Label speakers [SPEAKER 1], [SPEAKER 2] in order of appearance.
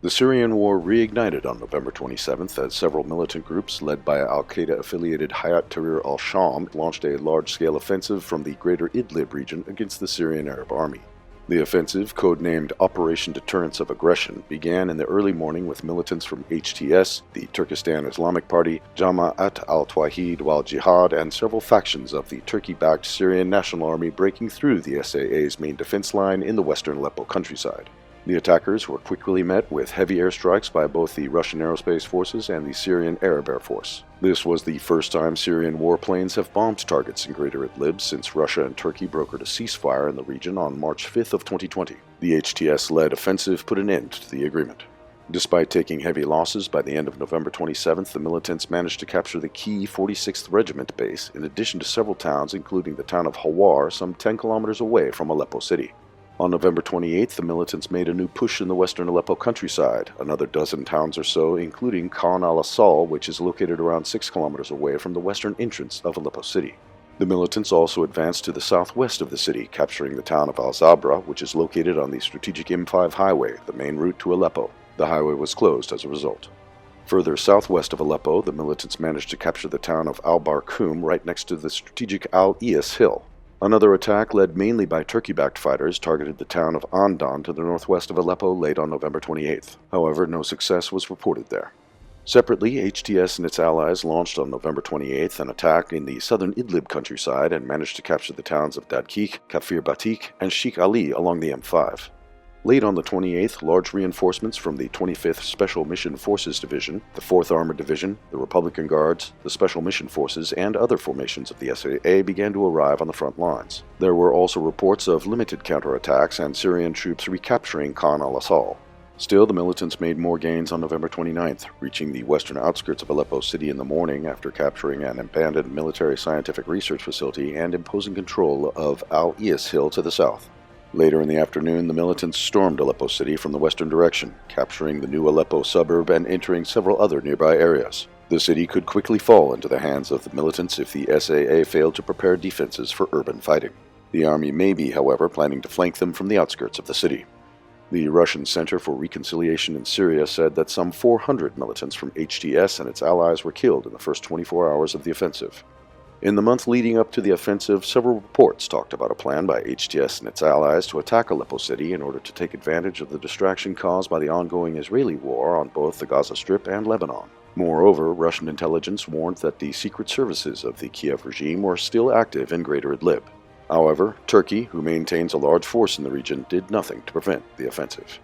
[SPEAKER 1] The Syrian war reignited on November 27th as several militant groups led by al-Qaeda-affiliated Hayat Tahrir al-Sham launched a large-scale offensive from the greater Idlib region against the Syrian Arab Army. The offensive, codenamed Operation Deterrence of Aggression, began in the early morning with militants from HTS, the Turkestan Islamic Party, Jama'at al-Tawhid wal-Jihad, and several factions of the Turkey-backed Syrian National Army breaking through the SAA's main defense line in the western Aleppo countryside. The attackers were quickly met with heavy airstrikes by both the Russian Aerospace Forces and the Syrian Arab Air Force. This was the first time Syrian warplanes have bombed targets in Greater Idlib since Russia and Turkey brokered a ceasefire in the region on March 5th of 2020. The HTS-led offensive put an end to the agreement. Despite taking heavy losses, by the end of November 27th, the militants managed to capture the key 46th Regiment base, in addition to several towns, including the town of Hawar, some 10 kilometers away from Aleppo City. On November 28th, the militants made a new push in the western Aleppo countryside, another dozen towns or so, including Khan al-Assal, which is located around 6 kilometers away from the western entrance of Aleppo City. The militants also advanced to the southwest of the city, capturing the town of al-Zabra, which is located on the strategic M5 highway, the main route to Aleppo. The highway was closed as a result. Further southwest of Aleppo, the militants managed to capture the town of al-Barkoum right next to the strategic Al-Iyas hill. Another attack, led mainly by Turkey-backed fighters, targeted the town of Andan to the northwest of Aleppo late on November 28th. However, no success was reported there. Separately, HTS and its allies launched on November 28th an attack in the southern Idlib countryside and managed to capture the towns of Dadkik, Kafir Batik, and Sheikh Ali along the M5. Late on the 28th, large reinforcements from the 25th Special Mission Forces Division, the 4th Armored Division, the Republican Guards, the Special Mission Forces, and other formations of the SAA began to arrive on the front lines. There were also reports of limited counterattacks and Syrian troops recapturing Khan al-Assal. Still, the militants made more gains on November 29th, reaching the western outskirts of Aleppo City in the morning after capturing an abandoned military scientific research facility and imposing control of Al-Iyas Hill to the south. Later in the afternoon, the militants stormed Aleppo City from the western direction, capturing the new Aleppo suburb and entering several other nearby areas. The city could quickly fall into the hands of the militants if the SAA failed to prepare defenses for urban fighting. The army may be, however, planning to flank them from the outskirts of the city. The Russian Center for Reconciliation in Syria said that some 400 militants from HTS and its allies were killed in the first 24 hours of the offensive. In the month leading up to the offensive, several reports talked about a plan by HTS and its allies to attack Aleppo City in order to take advantage of the distraction caused by the ongoing Israeli war on both the Gaza Strip and Lebanon. Moreover, Russian intelligence warned that the secret services of the Kiev regime were still active in Greater Idlib. However, Turkey, who maintains a large force in the region, did nothing to prevent the offensive.